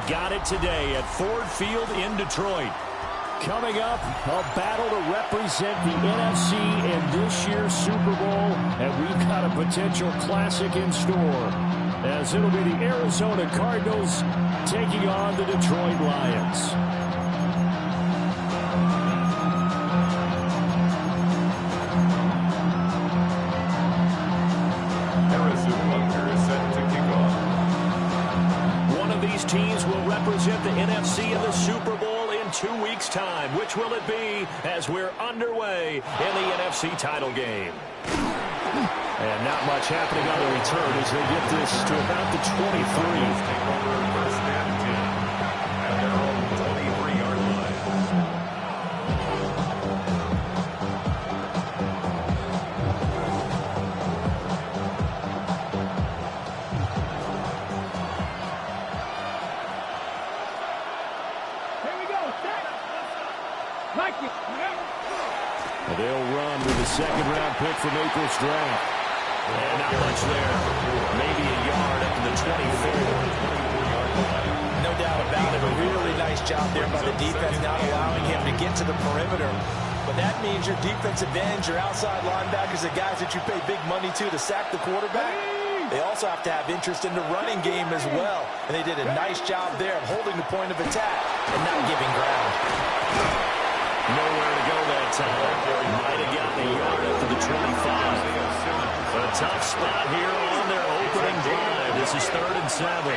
got it today at Ford Field in Detroit. Coming up, a battle to represent the NFC in this year's Super Bowl, and we've got a potential classic in store, as it'll be the Arizona Cardinals taking on the Detroit Lions. One of these teams will represent the NFC in the Super Bowl in 2 weeks' time. Which will it be as we're underway in the NFC title game? And not much happening on the return as they get this to about the 23. They'll run with the second-round pick from April's draft. And not much there. Maybe a yard up to the 24. No doubt about it. A really nice job there by the defense, not allowing him to get to the perimeter. But that means your defensive ends, your outside linebackers, the guys that you pay big money to sack the quarterback, they also have to have interest in the running game as well. And they did a nice job there of holding the point of attack and not giving ground. Nowhere to go that time. Might have gotten a yard up to the 25. A tough spot here on their opening drive. This is 3rd and 7.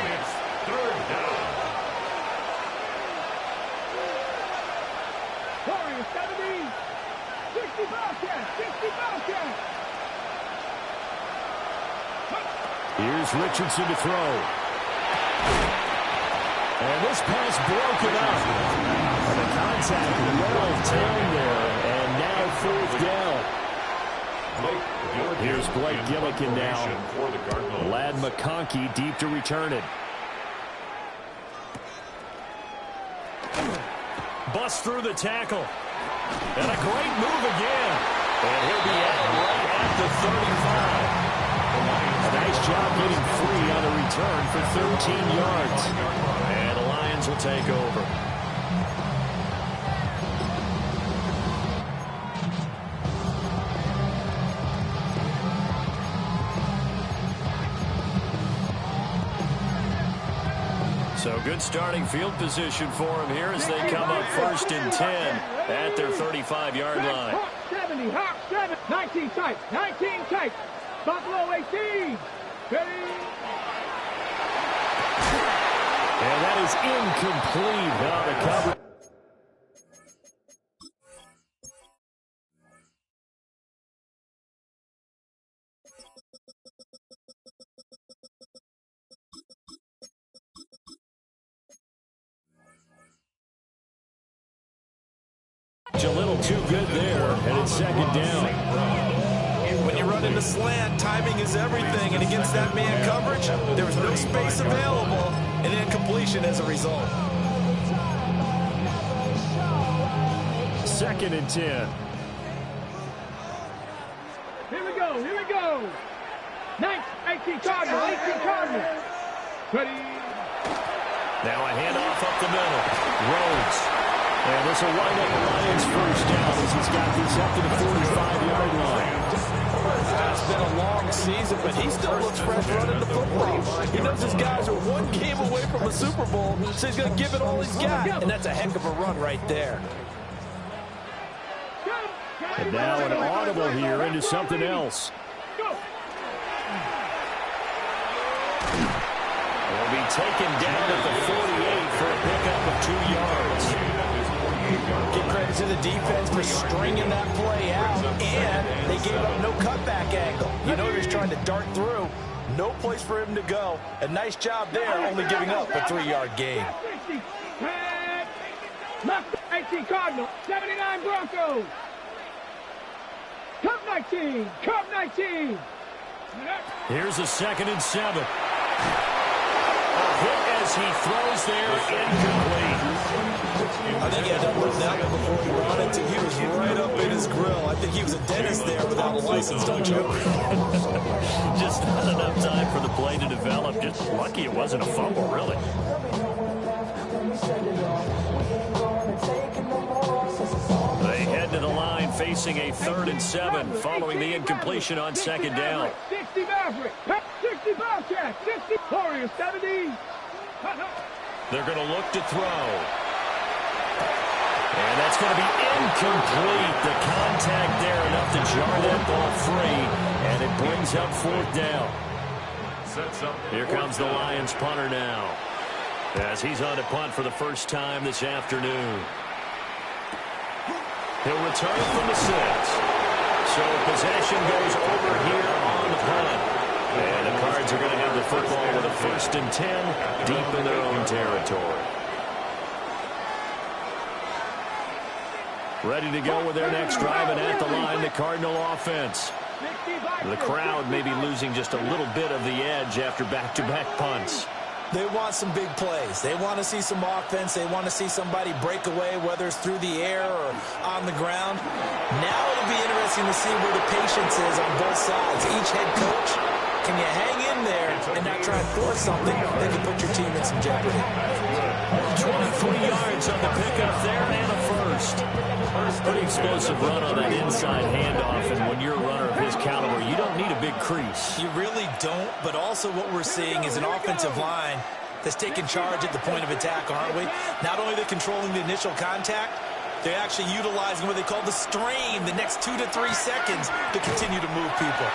Here's Richardson to throw. And this pass broken up. And the contact well timed there. And now 4th down. Here's Blake Gillikin now. Lad McConkey deep to return it. Bust through the tackle. And a great move again. And he'll be out right at the 35. A nice job getting free on the return for 13 yards. And the Lions will take over. So good starting field position for him here as they come up 1st and 10 at their 35-yard line. Hawk 70, Hawk 7, 19 tight, 19 tight. Buffalo 18. Ready? And that is incomplete on the cover. A little too good there, and it's 2nd down. When you run into slant, timing is everything, and against that man coverage, there was no space available, and incompletion as a result. 2nd and 10. Here we go, here we go. 18 Cardinal, 18 Cardinal. Ready? Now a handoff up the middle. Rhodes. And this will wind up the Lions' 1st down as he's got this up to the 45-yard line. It's been a long season, but he still looks fresh running the football. He knows his guys are one game away from a Super Bowl, so he's going to give it all he's got. And that's a heck of a run right there. And now an audible here into something else. Will be taken down at the 48 for a pickup of 2 yards. Give credit to the defense for stringing that play out, and they gave up no cutback angle. You know he was trying to dart through. No place for him to go. A nice job there, only giving up a 3-yard gain. 18 Cardinal, 79 Broncos. Cup 19, Cup 19. Here's a 2nd and 7. A hit as he throws there, incomplete. I think he had to look that one before he brought it to. He was right up in his grill. I think he was a dentist there without a license, don't you? Just not enough time for the play to develop. Just lucky it wasn't a fumble, really. facing a 3rd and 7 following the incompletion on 2nd down. 60 Maverick, 60 Bobcat, 60 Warriors, 70. They're going to look to throw. And that's going to be incomplete. The contact there enough to jar that ball free, and it brings up 4th down. Here comes the Lions punter now, as he's on to punt for the first time this afternoon. He'll return from the 6. So possession goes over here on the punt. And the Cards are going to have the football with a 1st and 10 deep in their own territory. Ready to go with their next drive, and at the line, the Cardinal offense. The crowd may be losing just a little bit of the edge after back-to-back punts. They want some big plays. They want to see some offense. They want to see somebody break away, whether it's through the air or on the ground. Now it'll be interesting to see where the patience is on both sides. Each head coach, can you hang in there and not try and force something that can put your team in some jeopardy? 23 yards on the pickup there and a 1st. Pretty explosive run on that inside handoff, and when you're a runner of his caliber, you don't need a big crease. You really don't, but also what we're seeing is an offensive line that's taking charge at the point of attack, aren't we? Not only are they controlling the initial contact, they're actually utilizing what they call the strain, the next 2 to 3 seconds to continue to move people.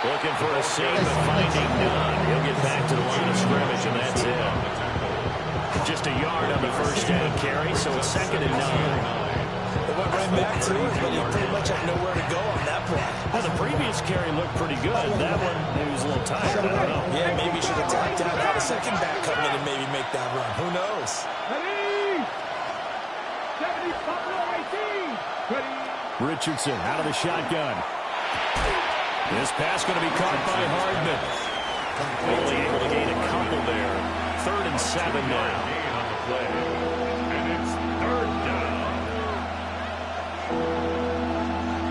Looking for a seam, but finding none. He'll get back to the line of scrimmage, and that's it. Just a yard on the 1st down carry, so it's 2nd and 9. They went right back to it, but he pretty much had nowhere to go on that play. Well, the previous carry looked pretty good. That one, he was a little tired. I don't know. Yeah, maybe he should have tapped out, had a second back come in and maybe make that run. Who knows? 70, Buffalo 18. Richardson out of the shotgun. This pass going to be caught by Hardman. Only able to gain a couple there. 3rd and 7 now. On the play. And it's 3rd down.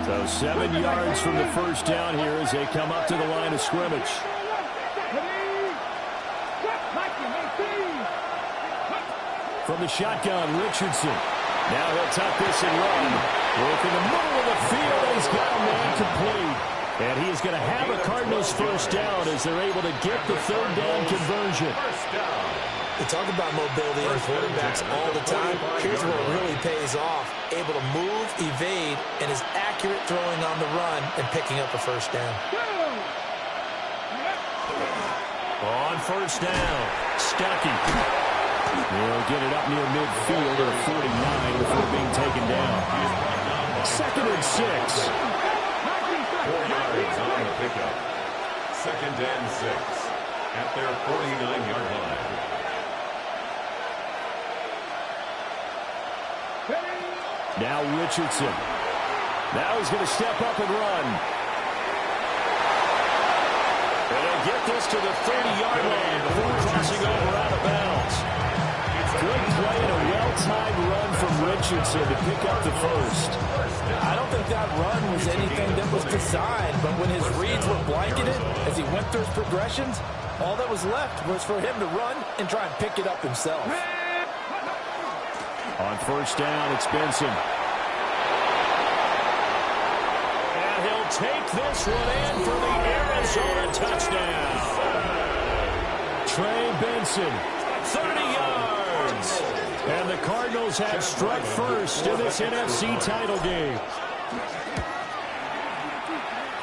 So 7 yards from the 1st down here as they come up to the line of scrimmage. From the shotgun, Richardson. Now he'll tuck this and run. Work in the middle of the field. He's got a man complete. And he is going to have a Cardinals 1st down as they're able to get the 3rd down conversion. We talk about mobility in quarterbacks all the time. Here's where it really pays off. Able to move, evade, and is accurate throwing on the run and picking up a 1st down. On 1st down, Stuckey. He'll get it up near midfield at 49 before being taken down. 2nd and 6. 4 yards on the pickup. 2nd and 6 at their 49-yard line. Now Richardson. Now he's going to step up and run. And he'll get this to the 30-yard line before crossing over out of bounds. Good play and a well-timed run from Richardson to pick up the 1st. I don't think that run was anything that was designed, but when his reads were blanketed as he went through his progressions, all that was left was for him to run and try and pick it up himself. On 1st down, it's Benson. And he'll take this one in for the Arizona touchdown. Trey Benson, 30 yards. And the Cardinals have struck first in this NFC title game.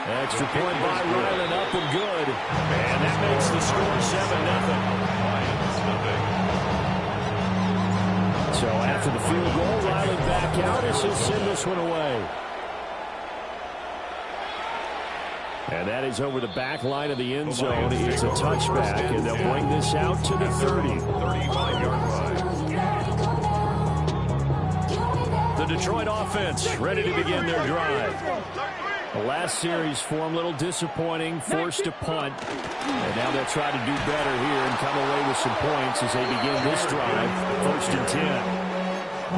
Extra point by Ryland, up and good. And that makes the score 7-0. So after the field goal, Ryland back out as he'll send this one away. And that is over the back line of the end zone. It's a touchback, and they'll bring this out to the 30. 35-yard line. The Detroit offense ready to begin their drive. The last series for them, a little disappointing, forced to punt. And now they'll try to do better here and come away with some points as they begin this drive, 1st and 10.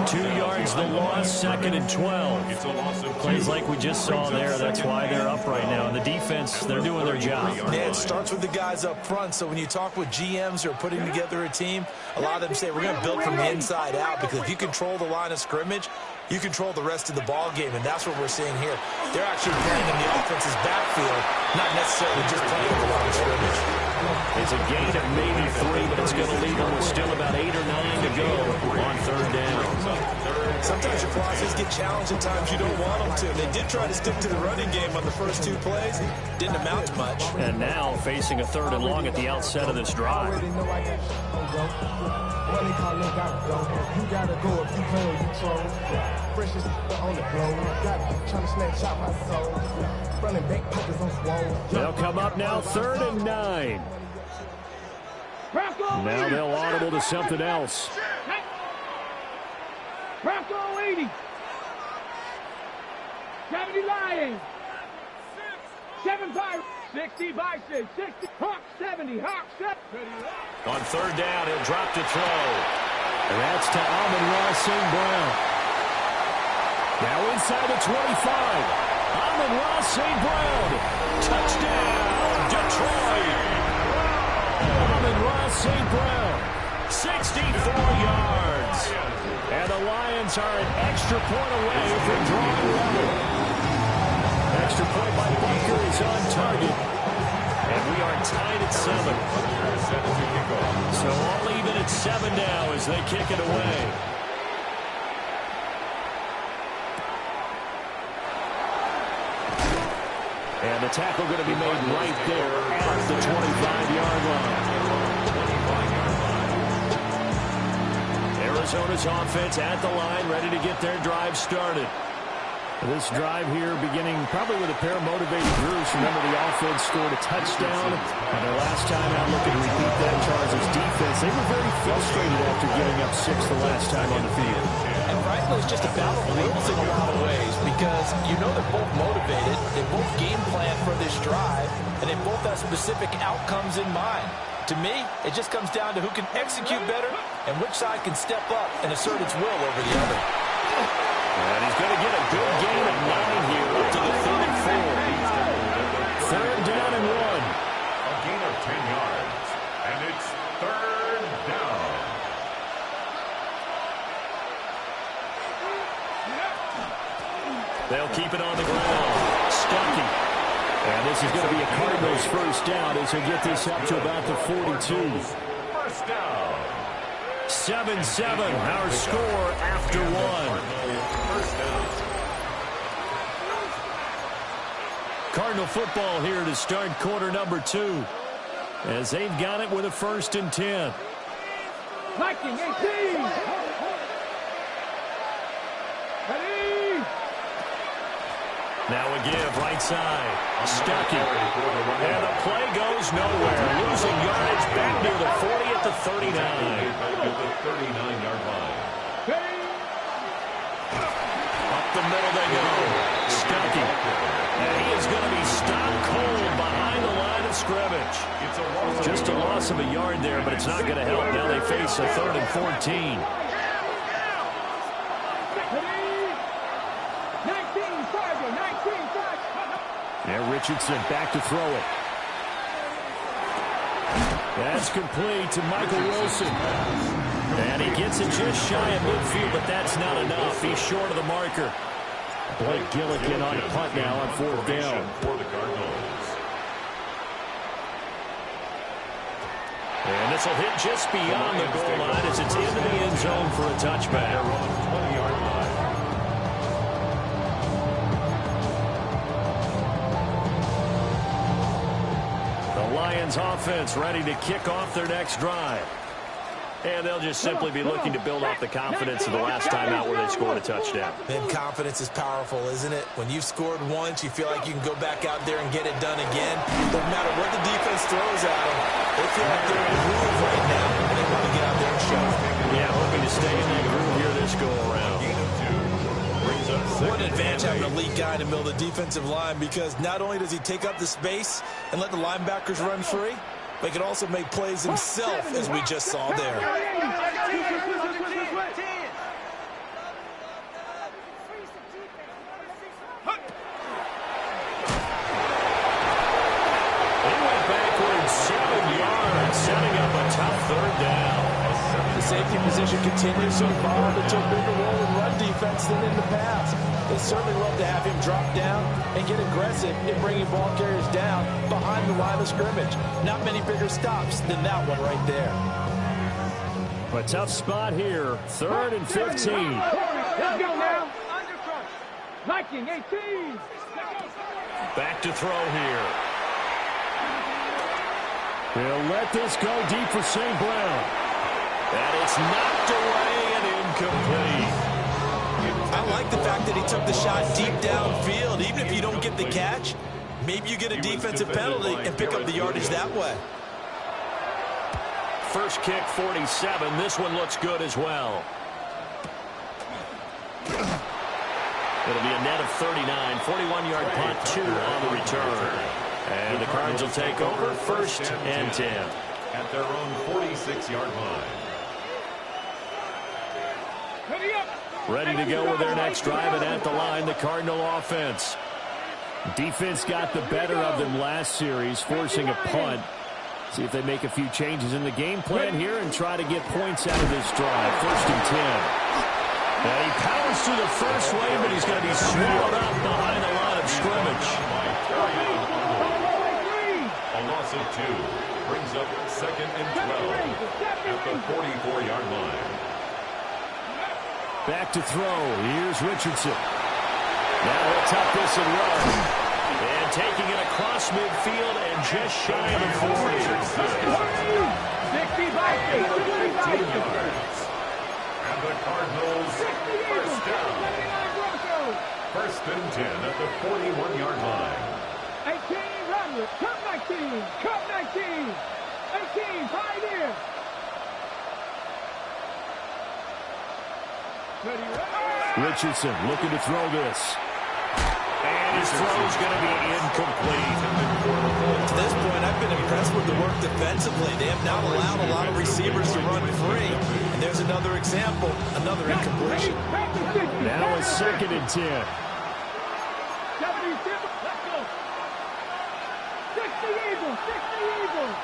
2 yards the loss, 2nd and 12. It's a loss of Plays like we just saw there. That's why they're up right now. And the defense, they're doing their job. Yeah, it starts with the guys up front. So when you talk with GMs who are putting together a team, a lot of them say we're going to build from the inside out, because if you control the line of scrimmage, you control the rest of the ball game, and that's what we're seeing here. They're actually playing in the offense's backfield, not necessarily just playing in the line of scrimmage. It's a gain of maybe 3, but it's going to leave them with still about 8 or 9 to go on 3rd down. Sometimes your process get challenged at times you don't want them to. They did try to stick to the running game on the first 2 plays. Didn't amount to much. And now facing a 3rd and long at the outset of this drive. They'll come up now 3rd and 9. Now they'll audible to something else. Bronco 80. 70 Lions. 7-5. 60 Bison. 60. Hawk 70. Hawk 70. On 3rd down, he'll drop to throw. And that's to Amon-Ra St. Brown. Now inside the 25. Amon-Ra St. Brown. Touchdown, Detroit. Amon-Ra St. Brown. 64 yards. And the Lions are an extra point away from drawing level. Extra point by Baker is on target. And we are tied at 7. So all even at 7 now as they kick it away. And the tackle going to be made right there at the 25-yard line. Arizona's offense at the line, ready to get their drive started. This drive here beginning probably with a pair of motivated groups. Remember, the offense scored a touchdown. And their last time out looking to repeat that. Chargers defense, they were very frustrated after giving up 6 the last time on the field. And frankly, it's just a battle of wills in a lot of ways, because you know they're both motivated, they both game plan for this drive, and they both have specific outcomes in mind. To me, it just comes down to who can execute better and which side can step up and assert its will over the other. And he's going to get a good gain of 9 here up to the 34. 3rd down and 1. A gain of 10 yards. And it's 3rd down. They'll keep it on the ground. Stuckey. And this is going to be a Cardinals 1st down as they get this up to about the 42. 1st down. 7-7, our score after 1. Cardinal football here to start quarter number 2. As they've got it with a 1st and 10. Viking 18. Ready. Now a give, right side. Stuckey. And the play goes nowhere. Losing yardage back near the 40 at the 39. At the 39-yard line. Up the middle they go. Stuckey. And he is going to be stopped cold behind the line of scrimmage. Just a loss of a yard there, but it's not going to help. Now they face a 3rd and 14. Now Richardson back to throw it. That's complete to Michael Wilson. And he gets it just shy of midfield, but that's not enough. He's short of the marker. Blake Gillikin on a punt now on 4th down. For the Cardinals. And this will hit just beyond the goal line as it's into the end zone for a touchback. They're on the 20-yard line. The Lions offense ready to kick off their next drive. And they'll just simply be looking to build off the confidence of the last time out where they scored a touchdown. And confidence is powerful, isn't it? When you've scored once, you feel like you can go back out there and get it done again. No matter what the defense throws at them, they feel like they're in a groove right now, and they want to get out there and show. Yeah, hoping to stay in that groove here this go-around. What an advantage having a lead guy in the middle of the defensive line, because not only does he take up the space and let the linebackers run free, but he can also make plays himself, as we just saw there. safety position continues to evolve into a bigger role in run defense than in the past. They certainly love to have him drop down and get aggressive in bringing ball carriers down behind the line of scrimmage. Not many bigger stops than that one right there. A tough spot here. 3rd and 15. Let's go now. Viking 18. Back to throw here. He'll let this go deep for St. Brown. And it's knocked away and incomplete. I like the fact that he took the shot deep downfield. Even if you don't get the catch, maybe you get a defensive penalty and pick up the yardage that way. First kick, 47. This one looks good as well. It'll be a net of 39. 41-yard punt, 2 on the return. And the Cards will take over 1st and 10. At their own 46-yard line. Ready to go with their next drive, and at the line, the Cardinal offense. Defense got the better of them last series, forcing a punt. See if they make a few changes in the game plan here and try to get points out of this drive. 1st and 10. And he powers through the first wave, but he's going to be swallowed up behind the line of scrimmage. A loss of 2 brings up 2nd and 12 at the 44-yard line. Back to throw. Here's Richardson. Now he'll tuck this and run. And taking it across midfield and just shy of the 40. 65 yards. And the Cardinals first down. 1st and 10 at the 41-yard line. 18, Roderick. Cup 19. Cup 19. 18, Pioneer. Richardson looking to throw this. And his throw's going to be incomplete. To this point, I've been impressed with the work defensively. They have not allowed a lot of receivers to run free. And there's another example, another incompletion. Now it's 2nd and 10. 60 Eagles. 60 Eagles.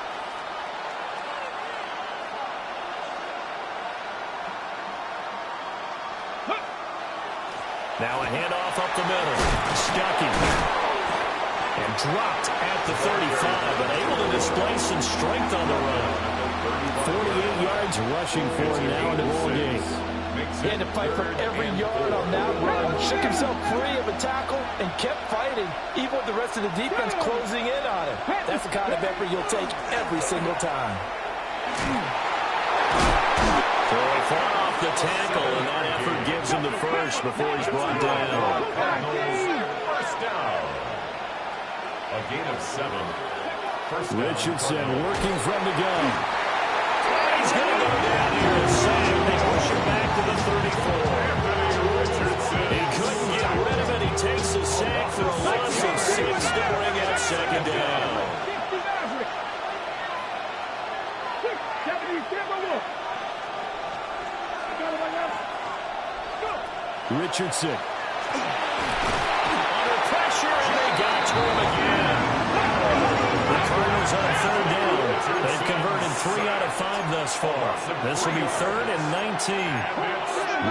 Now a handoff up the middle. Stuckey. And dropped at the 35, but able to display some strength on the run. 48 yards rushing for him now in the ball game. He had to fight for every yard on that run. Shook himself free of a tackle and kept fighting, even with the rest of the defense closing in on him. That's the kind of effort you'll take every single time. So he fought off the tackle, and that effort gives him the first before he's brought down. First down. A gain of 7. Richardson working from the gun. He's going to go down here and sack. They push him back to the 34. He couldn't get rid of it. He takes a sack for a loss of 6 to bring it 2nd down. Richardson. Under pressure, and they got to him again. The Cardinals on 3rd down. They've converted 3 out of 5 thus far. This will be 3rd and 19.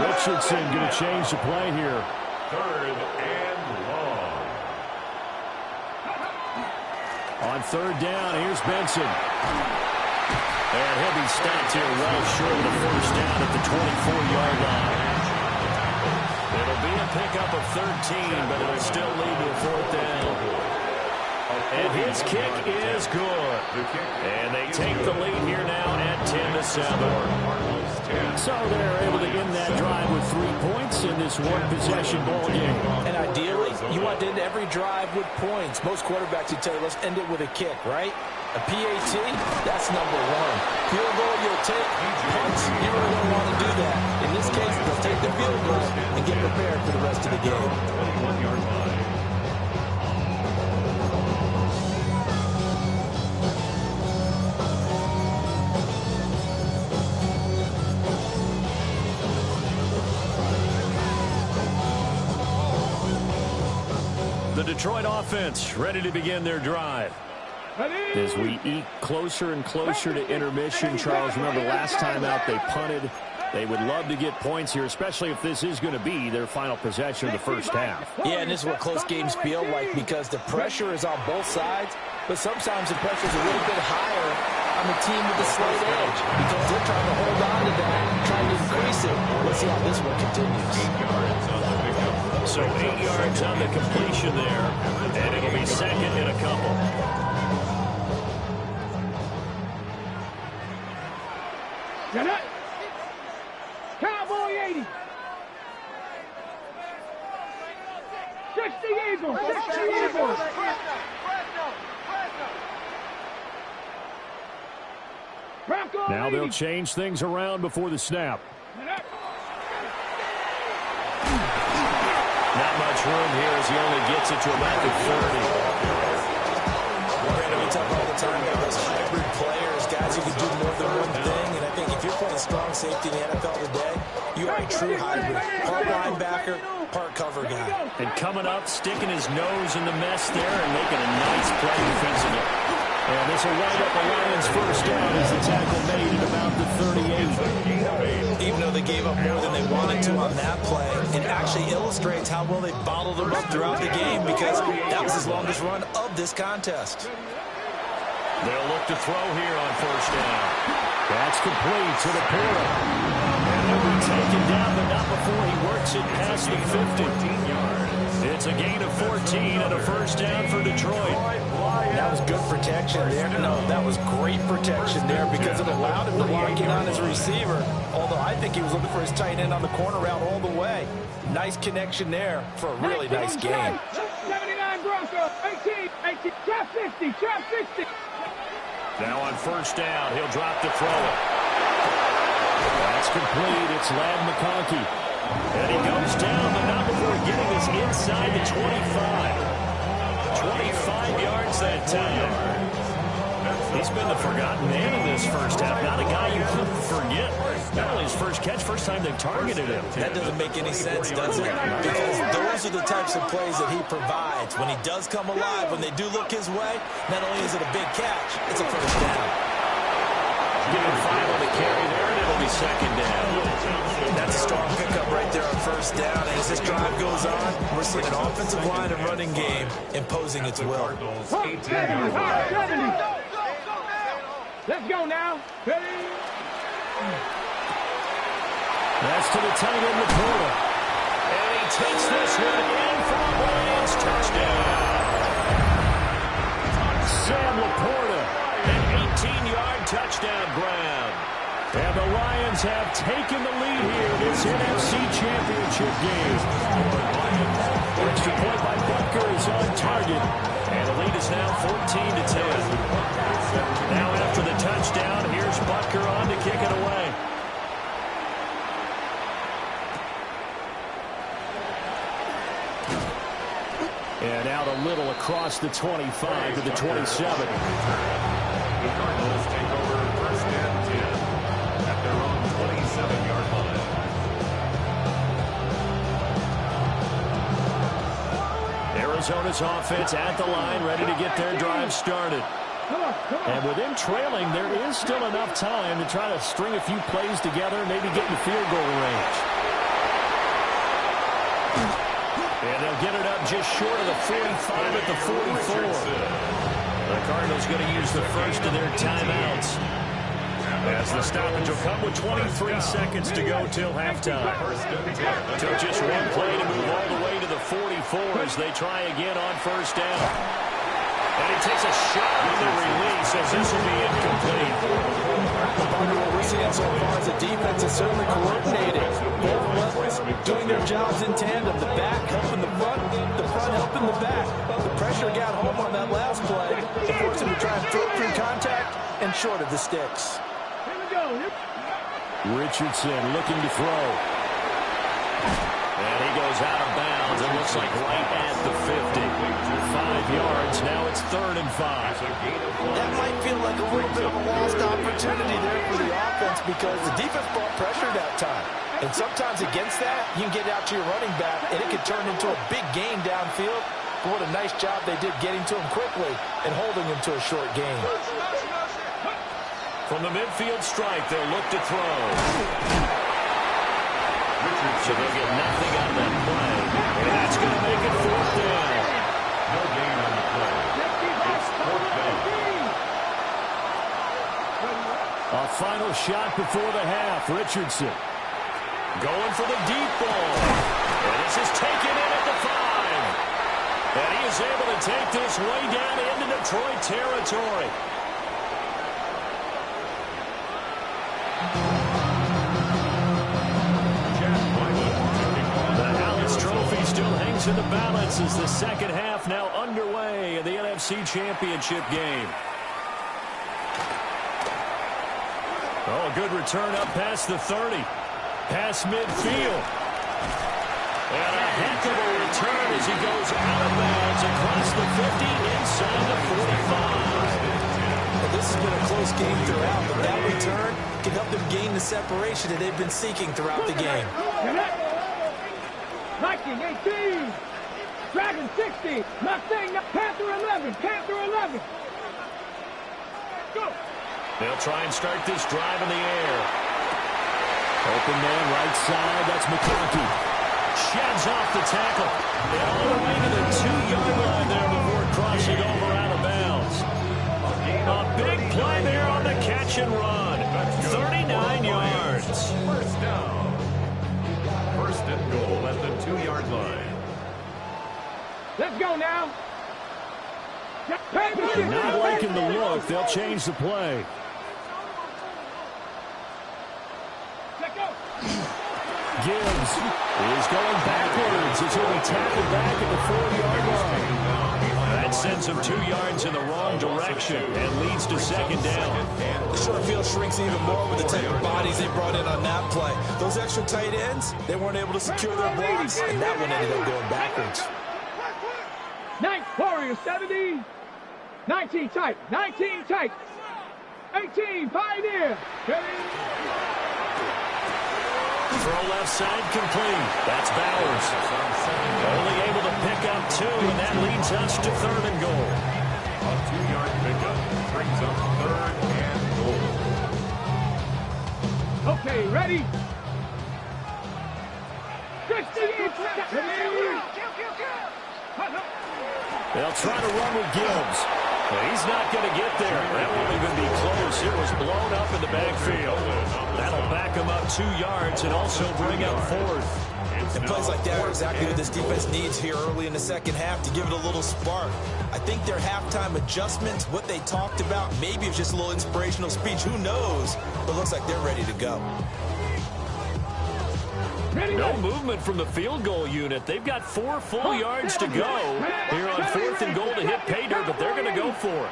Richardson going to change the play here. 3rd and long. On 3rd down, here's Benson. And he'll be stopped here well short of the first down at the 24-yard line. It'll be a pickup of 13, but it'll still lead to a 4th down. And his kick is good. And they take the lead here now at 10-7. So they're able to end that drive with 3 points in this one-possession ball game. And ideally, you want to end every drive with points. Most quarterbacks would tell you, let's end it with a kick, right? A PAT, that's number 1. Field goal, you'll take. Punts, you really don't want to do that. In this case, they'll take the field goal and get prepared for the rest of the game. 21-yard line. The Detroit offense ready to begin their drive. As we eke closer and closer to intermission, Charles, remember last time out they punted. They would love to get points here, especially if this is going to be their final possession of the first half. Yeah, and this is what close games feel like because the pressure is on both sides, but sometimes the pressure is a little bit higher on the team with the slight edge because they're trying to hold on to that, trying to increase it. Let's see how this one continues. So 8 yards on the completion there, and it'll be second and a couple. Get it. Cowboy 80. 60 Eagles. 60 Eagles. Now they'll change things around before the snap. Not much room here as he only gets it to about the 30. Brandon, we talk all the time about those hybrid players, guys who can do more than one thing. And I think if you're playing strong safety in the NFL today, you are a true hybrid. Part linebacker, part cover guy. And coming up, sticking his nose in the mess there and making a nice play defensively. And this will wind up the Lions' first down as the tackle made at about the 38. Even though they gave up more than they wanted to on that play, it actually illustrates how well they bottled them up throughout the game because that was his longest run of this contest. They'll look to throw here on first down. That's complete to the Porter. And he'll be taken down, but not before he works it past the 50. It's a gain of 14 and a first down for Detroit. That was good protection there. No, that was great protection there because it allowed him to lock in on his receiver. Although I think he was looking for his tight end on the corner route all the way. Nice connection there for a really nice game. 79 Broncos. 18. Trap 50. Trap 50. Now on first down, he'll drop to throw it. That's complete. It's Ladd McConkey. And he goes down, but not before getting this inside the 25. 25 yards that time. He's been the forgotten man in this first half. Not a guy you couldn't forget. Not only his first catch, first time they targeted him. That doesn't make any sense, does it? Because those are the types of plays that he provides. When he does come alive, when they do look his way, not only is it a big catch, it's a first down. Give him 5 on the carry there, and it'll be second down. That's a strong pickup right there on first down. And as this drive goes on, we're seeing an offensive line and running game imposing its will. 70. Let's go now. That's to the tight end, Laporta. And he takes this one in for the Lions. Touchdown. Sam Laporta, an 18-yard touchdown grab. And the Lions have taken the lead here in this NFC Championship game. Extra point by Butker is on target. And the lead is now 14-10. Now after the touchdown, here's Butker on to kick it away. And out a little across the 25 to the 27. The Cardinals take over first and 10 at their own 27-yard line. Arizona's offense at the line, ready to get their drive started. And with them trailing, there is still enough time to try to string a few plays together and maybe get in the field goal range. And they'll get it up just short of the 45 at the 44. The Cardinals going to use the first of their timeouts, as the stoppage will come with 23 seconds to go till halftime. Took just one play to move all the way to the 44 as they try again on first down. And he takes a shot with the release as this will be incomplete. What we're seeing so far is the defense is certainly coordinated. Both levels doing their jobs in tandem. The back helping the front helping the back. The pressure got home on that last play. It forced him to try and throw through contact and short of the sticks. Here we go. Richardson looking to throw. And he goes out of bounds. It looks like right at the 50. 5 yards. Now it's 3rd and 5. That might feel like a little bit of a lost opportunity there for the offense because the defense brought pressure that time. And sometimes against that, you can get out to your running back, and it could turn into a big gain downfield. but what a nice job they did getting to him quickly and holding him to a short game. From the midfield strike, they'll look to throw. So they'll get nothing out of that play. And that's going to make it 4th down. No gain on the play. It's 4th down. A final shot before the half. Richardson going for the deep ball. And this is taken in at the 5. And he is able to take this way down into Detroit territory. Still hangs in the balance as the second half now underway in the NFC Championship game. Oh, a good return up past the 30. Past midfield. And a heck of a return as he goes out of bounds across the 50 inside the 45. Well, this has been a close game throughout, but that return can help them gain the separation that they've been seeking throughout the game. Viking 18, Dragon 60, Mustang, Panther 11, Panther 11. Go. They'll try and start this drive in the air. Open man right side, that's McConkey. Sheds off the tackle. And all the way to the 2-yard line there before crossing over out of bounds. A big play there on the catch and run. 39 yards. First down. First and goal at the 2-yard line. Let's go now. Not liking the look. They'll change the play. Let's go. Gibbs is going backwards as he'll be tackled back at the 4-yard line. That sends him 2 yards in the wrong direction and leads to second down. The short field shrinks even more with the type of bodies they brought in on that play. Those extra tight ends, they weren't able to secure their blocks, and that one ended up going backwards. 9 Warriors 70, 19 tight, 19 tight, 18 Pioneer. Throw left side complete. That's Bowers. Only able to pick up 2, and that leads us to 3rd and goal. A 2-yard pickup brings up 3rd and goal. Okay, ready? 60. They'll try to run with Gibbs. But he's not going to get there. That won't even be close. It was blown up in the backfield. That'll back him up 2 yards and also bring up 4th. And plays like that are exactly what this defense needs here early in the second half to give it a little spark. I think their halftime adjustments, what they talked about, maybe it's just a little inspirational speech. Who knows? But it looks like they're ready to go. No movement from the field goal unit. They've got 4 full yards to go here on 4th and goal to hit pay dirt, but they're going to go for it.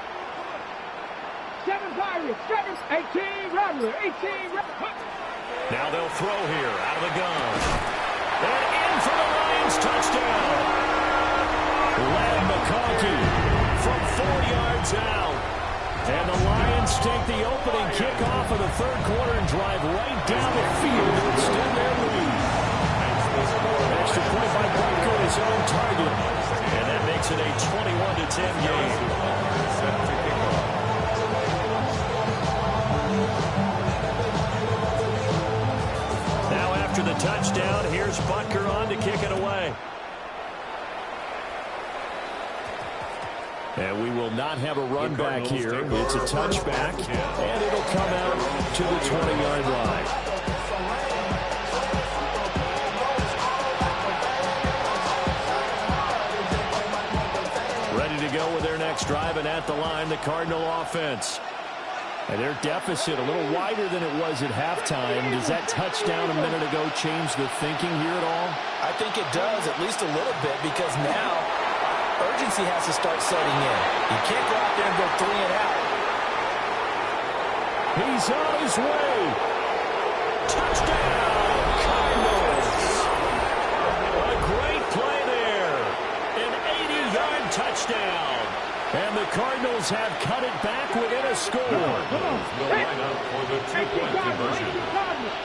7 Pirates, 18 Rattler, 18 Rattler. Now they'll throw here out of the gun. And in for the Lions touchdown. Led McConkey from 4 yards out. And the Lions take the opening kickoff of the 3rd quarter and drive right down the field to extend their lead. Extra point by Butker, his own target. And that makes it a 21-10 game. Now after the touchdown, here's Butker on to kick it away. And we will not have a run back here. It's a touchback, and it'll come out to the 20-yard line. Ready to go with their next drive, and at the line, the Cardinal offense. And their deficit a little wider than it was at halftime. Does that touchdown a minute ago change the thinking here at all? I think it does, at least a little bit, because now urgency has to start setting in. You can't go out there and go 3 and out. He's on his way. Touchdown, Cardinals. A great play there. An 80-yard touchdown. And the Cardinals have cut it back within a score. Will line up for the 2-point conversion.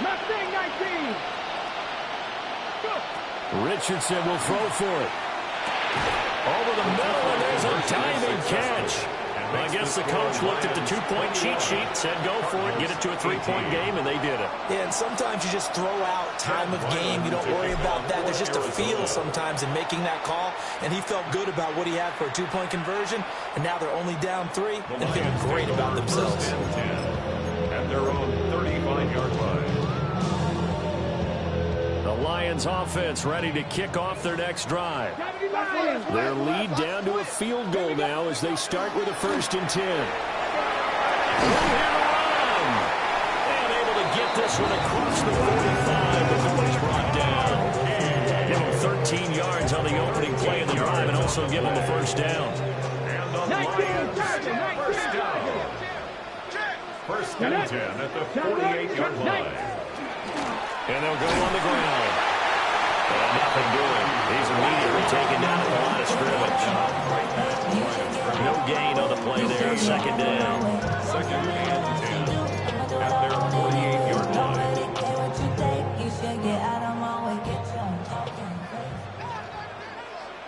Mustang 19. Go. Richardson will throw for it. Over the middle, and there's a diving catch. Well, I guess the coach looked at the two-point cheat sheet, said go for it, get it to a three-point game, and they did it. Yeah, and sometimes you just throw out time of game. You don't worry about that. There's just a feel sometimes in making that call, and he felt good about what he had for a two-point conversion, and now they're only down 3 and feeling great about themselves. At their own 35-yard line. The Lions offense ready to kick off their next drive. Their lead down to a field goal now as they start with a 1st and 10. And able to get this one across the 45 before he's brought down. Give him 13 yards on the opening play of the drive and also give him the 1st down. And the Lions, 1st down. 1st and 10 at the 48-yard line. And they'll go on the ground. And nothing doing. He's immediately taken down at the line of scrimmage. No gain on the play there. 2nd down. 2nd and 10 at their 48-yard line.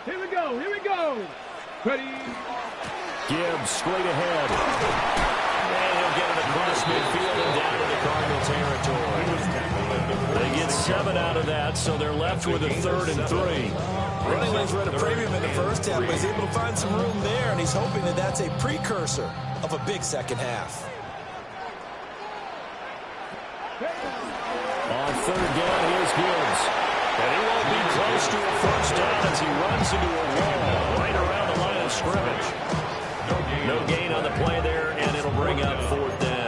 Here we go. Here we go. Ready. Gibbs straight ahead. And he'll get it across midfield and down to the Cardinal territory. They get 7 out of that, so they're left with a 3rd and 3. Running lanes were at a premium in the first half, but he's able to find some room there, and he's hoping that that's a precursor of a big second half. On 3rd down, here's Gibbs. And he won't be close to a 1st down as he runs into a wall right around the line of scrimmage. No gain on the play there, and it'll bring up 4th down.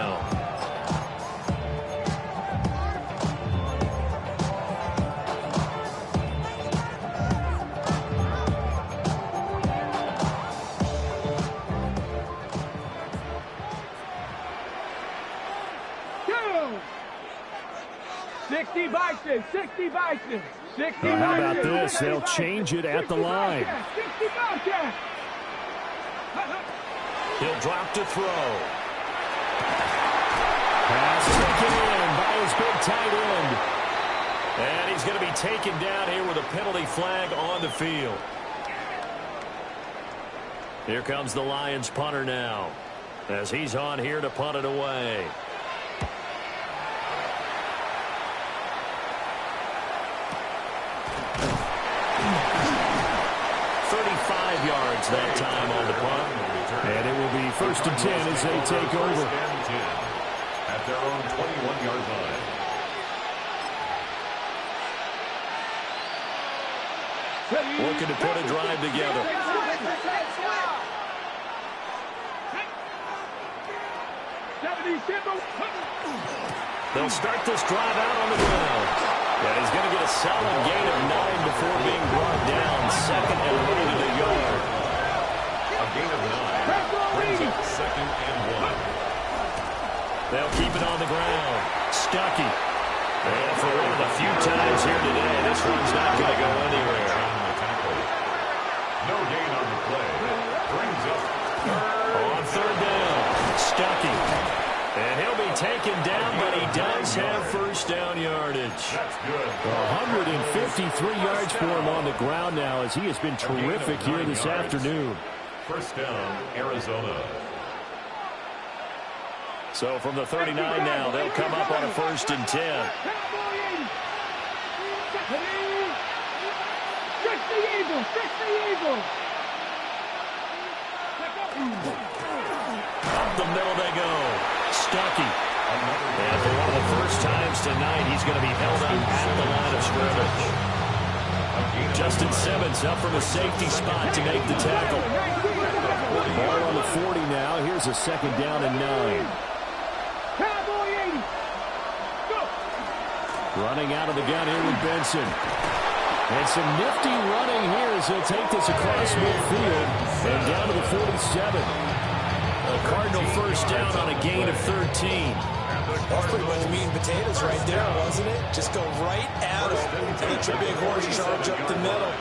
Go. 60 Bison. 60 Bison. 60 How Bison. about this? They'll change it at the line. 60 Bison. He'll drop to throw. Pass taken in by his big tight end. And he's going to be taken down here with a penalty flag on the field. Here comes the Lions punter now, as he's on here to punt it away. Yards that time on the punt. And it will be 1st and 10 as they take over. At their own 21-yard line. Looking to put a drive together. They'll start this drive out on the ground. And he's going to get a solid gain of 9 before being brought down. 2nd and right at a yard. A gain of 9 brings up 2nd and 1. They'll keep it on the ground. Stuckey. And for one of the few times here today, this one's not going to go anywhere. No gain on the play. Brings up 3rd. On 3rd down, Stuckey. And he'll be taken down, but he does have 1st down yardage. That's good. 153 yards for him on the ground now, as he has been terrific here this afternoon. 1st down, Arizona. So from the 39 now, they'll come up on a 1st and 10. Up the middle they go. Stuckey. And for one of the first times tonight, he's going to be held up at the line of scrimmage. Justin Simmons up from a safety spot to make the tackle. Ball on the 40 now. Here's a 2nd down and 9. Running out of the gun here with Benson. And some nifty running here as they'll take this across midfield and down to the 47. A Cardinal 1st down on a gain of 13. That's pretty much meat and potatoes right there, wasn't it? Just go right at him and let your big horse charge up the middle.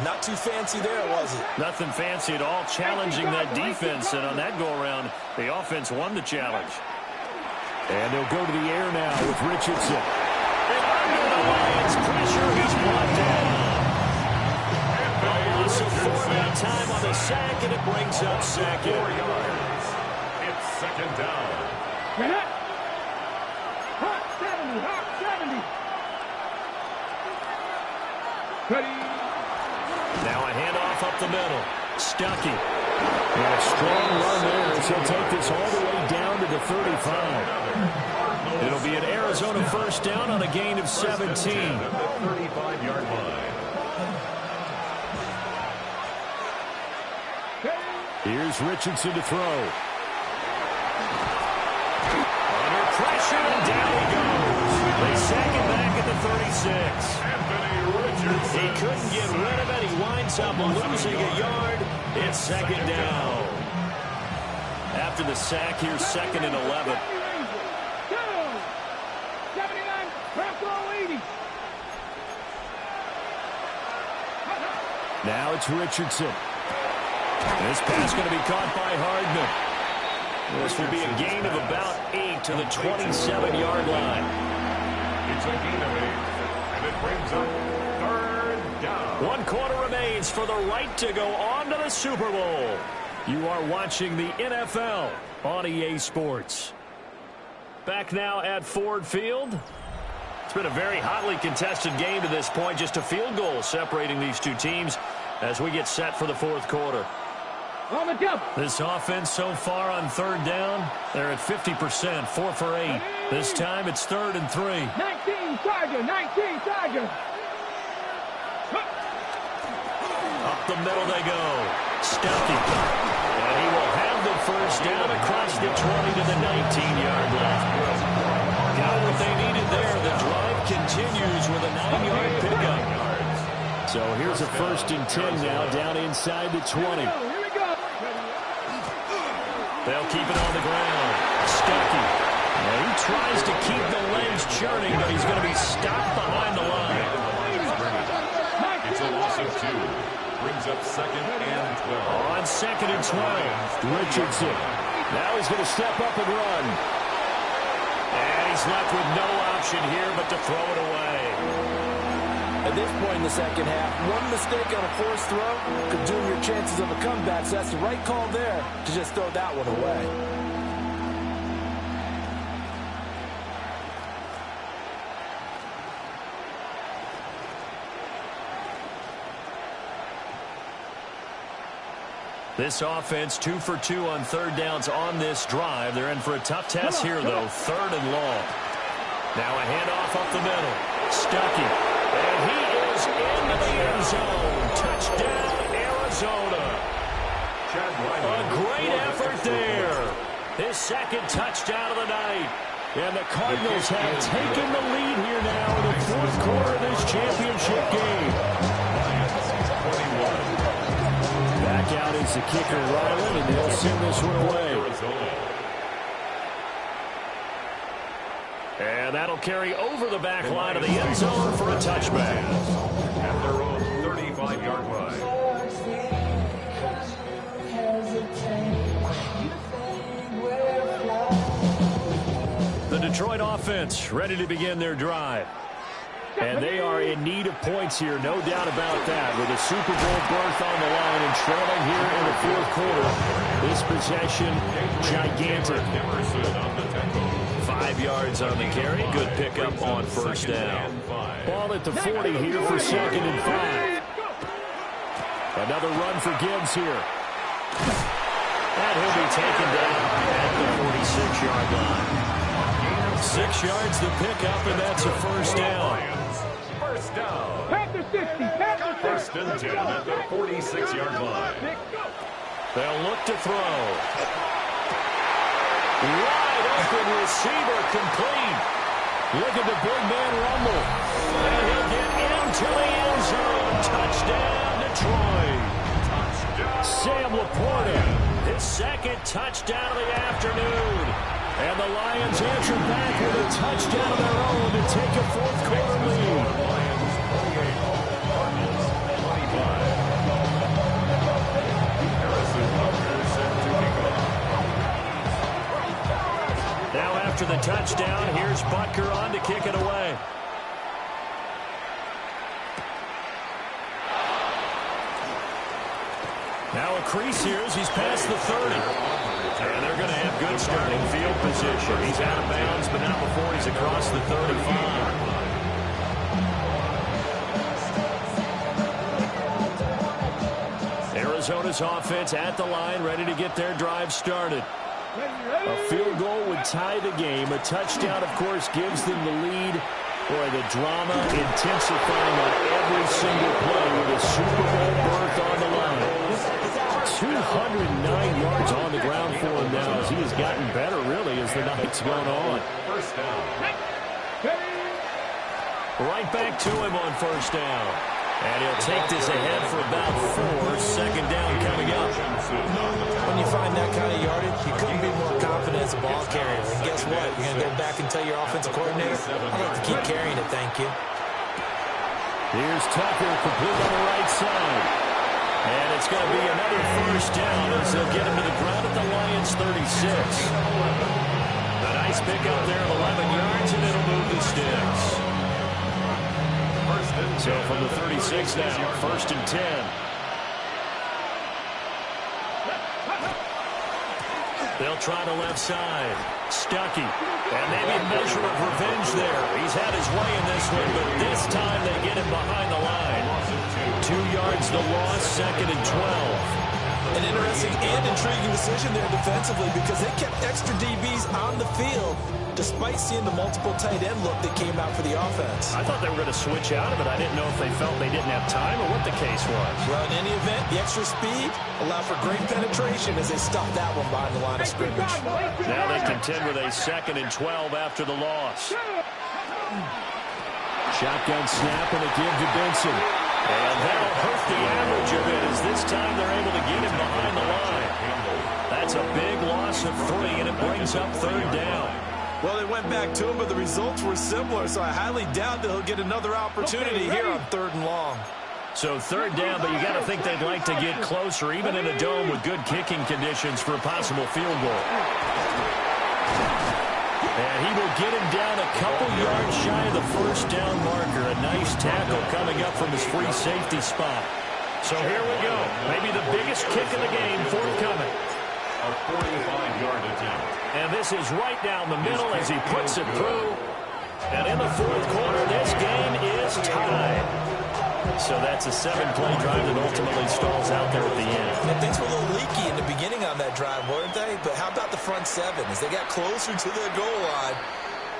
Not too fancy there, was it? Nothing fancy at all, challenging that defense. And on that go-around, the offense won the challenge. And they'll go to the air now with Richardson. And under the Lions pressure, he's brought down. A loss of 4 on time on the sack, and it brings up second. 4 yards. It's second down. Hot 70, hot 70. Ready. Now a handoff up the middle. Stuckey. And a strong run there as he'll take this all the way down to the 35. It'll be an Arizona first down on a gain of 17. 35-yard line. Here's Richardson to throw. Under pressure, and down he goes. They sack him back at the 36. He couldn't get rid of it. He winds up losing a yard. It's second down. After the sack, here's second and 11. 79, Bronco 80. Now it's Richardson. This pass going to be caught by Hardman. This will be a gain of about 8 to the 27-yard line. It's a gain of 8, and it brings up third down. 1 quarter remains for the right to go on to the Super Bowl. You are watching the NFL on EA Sports. Back now at Ford Field. It's been a very hotly contested game to this point. Just a field goal separating these two teams as we get set for the fourth quarter. On the double. This offense so far on third down, they're at 50%, 4 for 8. This time it's 3rd and 3. 19 Charger, 19 Charger. Up the middle they go. Stuckey. And he will have the first down across the 20 to the 19-yard line. Got what they needed there. The drive continues with a 9-yard pickup. So here's a 1st and 10 now down inside the 20. They'll keep it on the ground. Stuckey. He tries to keep the legs churning, but he's going to be stopped behind the line. It's a loss of 2. Brings up 2nd and 12. On 2nd and 12, Richardson. Now he's going to step up and run. And he's left with no option here but to throw it away. At this point in the second half, one mistake on a forced throw could doom your chances of a comeback. So that's the right call there to just throw that one away. This offense 2 for 2 on third downs on this drive. They're in for a tough test here, though. 3rd and long. Now a handoff up the middle. Stuckey. And he is into the end zone. Touchdown, Arizona. A great effort there. His 2nd touchdown of the night. And the Cardinals have taken the lead here now in the 4th quarter of this championship game. Back out is the kicker, Ryland, and they'll send this one away. And that'll carry over the back line of the end zone for a touchback. At their own 35-yard line. The Detroit offense ready to begin their drive. And they are in need of points here, no doubt about that. With a Super Bowl berth on the line and trailing here in the 4th quarter. This possession, gigantic. 5 yards on the carry. Good pickup on first down. Ball at the 40 here for 2nd and 5. Another run for Gibbs here. And he'll be taken down at the 46-yard line. 6 yards the pickup, and that's a first down. First down. Panther 60, Panther 60. 1st and 10 at the 46-yard line. They'll look to throw. Wide open receiver complete. Look at the big man rumble. And he'll get into the end zone. Touchdown, Detroit. Sam Laporta, his 2nd touchdown of the afternoon. And the Lions answer back with a touchdown of their own to take a 4th quarter lead. Lions 28, Cardinals 25. Harrison Butker set to kick off. Now after the touchdown, here's Butker on to kick it away. Now a crease here as he's past the 30. And they're going to have good starting field position. He's out of bounds, but not before he's across the 35. Arizona's offense at the line, ready to get their drive started. A field goal would tie the game. A touchdown, of course, gives them the lead. Boy, the drama intensifying on every single play with a Super Bowl berth on the line. 209 yards on the ground for him now as he has gotten better, really, as the night's gone on. First down. Right back to him on first down. And he'll take this ahead for about 4. Second down coming up. When you find that kind of yardage, you couldn't be more confident as a ball carrier. And guess what? You're going to go back and tell your offensive coordinator, I'd like to keep carrying it, thank you. Here's Tucker, complete on the right side. And it's going to be another first down as they'll get him to the ground at the Lions' 36. A nice pickup there of 11 yards, and it'll move the sticks. So from the 36 now, first and 10. They'll try the left side. Stuckey. And maybe a measure of revenge there. He's had his way in this one, but this time they get him behind the line. 2 yards the loss, second and 12. An interesting and intriguing decision there defensively because they kept extra DBs on the field despite seeing the multiple tight end look that came out for the offense. I thought they were going to switch out of it. I didn't know if they felt they didn't have time or what the case was. Well, in any event, the extra speed allowed for great penetration as they stuffed that one behind the line of scrimmage. Now they contend with a second and 12 after the loss. Shotgun snap and a give to Benson. And that'll hurt the average of it as this time they're able to get him behind the line. That's a big loss of 3, and it brings up third down. Well, they went back to him, but the results were similar, so I highly doubt that he'll get another opportunity here on third and long. So third down, but you got to think they'd like to get closer, even in a dome with good kicking conditions for a possible field goal. And he will get him down a couple yards shy of the first down marker. A nice tackle coming up from his free safety spot. So here we go. Maybe the biggest kick of the game forthcoming. A 45-yard attempt. And this is right down the middle as he puts it through. And in the fourth quarter, this game is tied. So that's a 7-play drive that ultimately stalls out there at the end. And things were a little leaky in the beginning on that drive, weren't they? But how about the front 7? As they got closer to the goal line,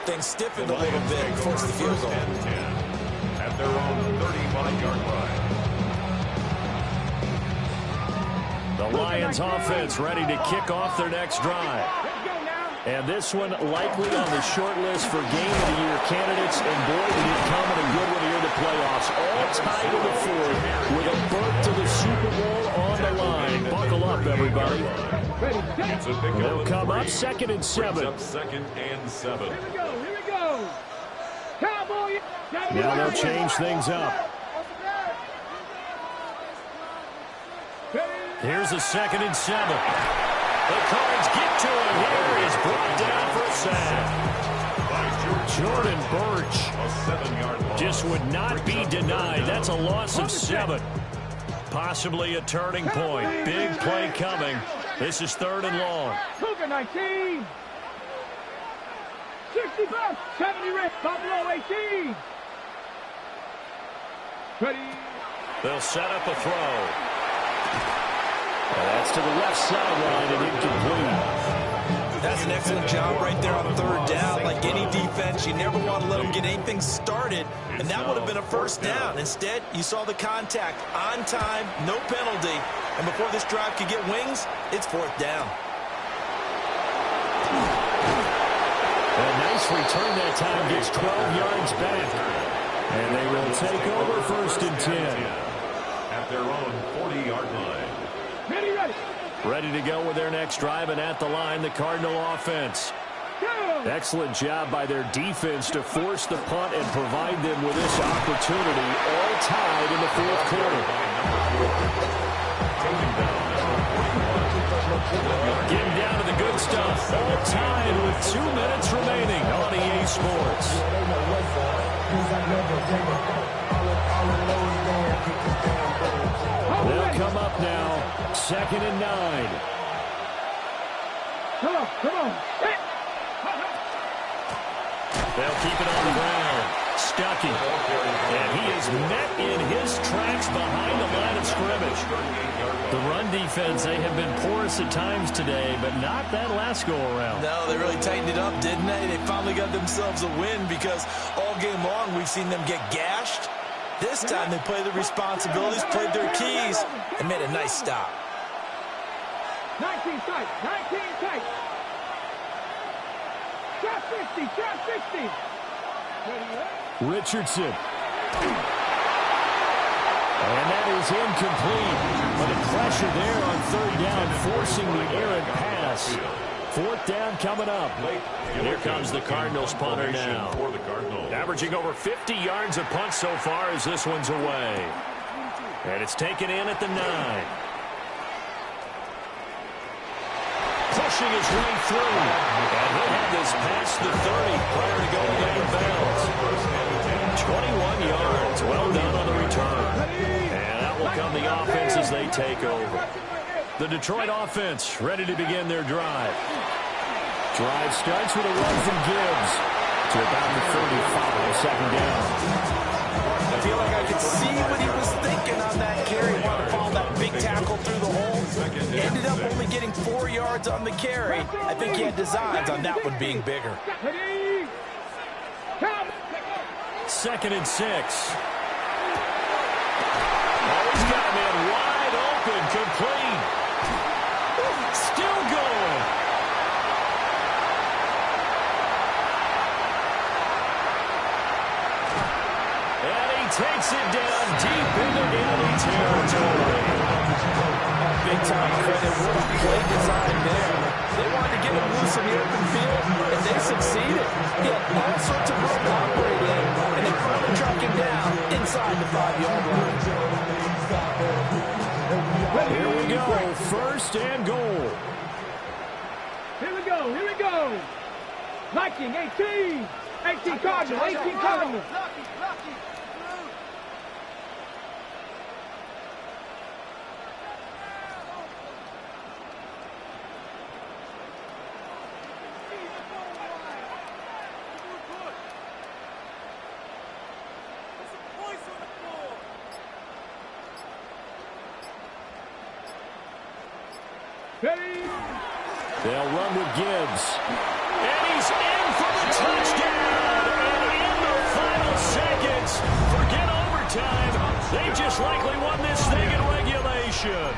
things stiffened a little bit and forced the field goal. At their own 35-yard line. The Lions offense ready to kick off their next drive. And this one likely on the short list for Game of the Year candidates. And boy, did it come in a good one here in the playoffs. All tied in the fourth with a berth to the Super Bowl on the line. Buckle up, everybody. They'll come up second and 7. Second and 7. Here we go. Cowboy. Now they'll change things up. Here's a second and 7. The Cards get to him here. He's brought down for a sack. Jordan Burch just would not be denied. That's a loss of 7. Possibly a turning point. Big play coming. This is third and long. Cougar 19. 65. 70 Rick. Buffalo 18. Ready. They'll set up a throw. And that's to the left sideline and incomplete. That's an excellent job right there on third down. Like any defense, you never want to let them get anything started, and that would have been a first down. Instead, you saw the contact on time, no penalty, and before this drive could get wings, it's fourth down. A nice return that time, gets 12 yards back. And they will take over first and 10. At their own 40-yard line. Ready to go with their next drive, and at the line, the Cardinal offense. Excellent job by their defense to force the punt and provide them with this opportunity, all tied in the fourth quarter. Getting down to the good stuff, all tied with 2 minutes remaining on EA Sports. They'll come up now. 2nd and 9. Come on, come on. They'll keep it on the ground. Stuckey. And he is met in his tracks behind the line of scrimmage. The run defense, they have been porous at times today, but not that last go-around. No, they really tightened it up, didn't they? They finally got themselves a win because all game long we've seen them get gashed. This time they played their responsibilities, played their keys, and made a nice stop. 19 tight, 19 tight. Shot 60, shot 60. Richardson. And that is incomplete. But the pressure there on 3rd down, forcing the errant pass. 4th down coming up. Here comes the Cardinals punter now. Averaging over 50 yards a punt so far as this one's away. And it's taken in at the 9. Pushing his way through. And he'll have this past the 30 prior to going out of bounds. 21 yards. Well done on the return. And out will come the offense as they take over. The Detroit offense ready to begin their drive. Drive starts with a run from Gibbs to about the 35, 2nd down. I feel like I could see what he was thinking on that carry. He wanted to follow that big tackle through the hole. Ended up only getting 4 yards on the carry. I think he had designs on that one being bigger. 2nd and 6. Oh, he's got a man wide open, complete. Still going. And he takes it down deep into enemy territory. Big time credit. What a play design there. They wanted to get him loose in the open field, and they succeeded. He had all sorts of room to operate in, and they finally track him down inside the 5-yard line. Here we go. 1st and goal. Here we go, here we go. Viking, 18. 18 Cardinal, 18 Cardinal. They'll run with Gibbs. And he's in for the touchdown. And in the final seconds, forget overtime. They just likely won this thing in regulation.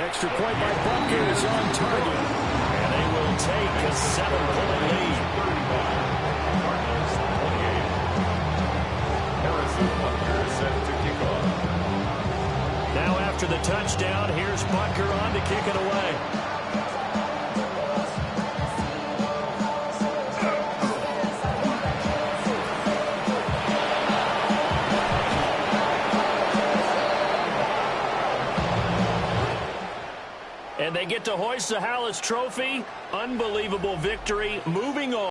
Extra point by Butker is on target. And they will take a 7-point lead. Now after the touchdown, here's Butker on to kick it away. And they get to hoist the Hallis Trophy. Unbelievable victory. Moving on.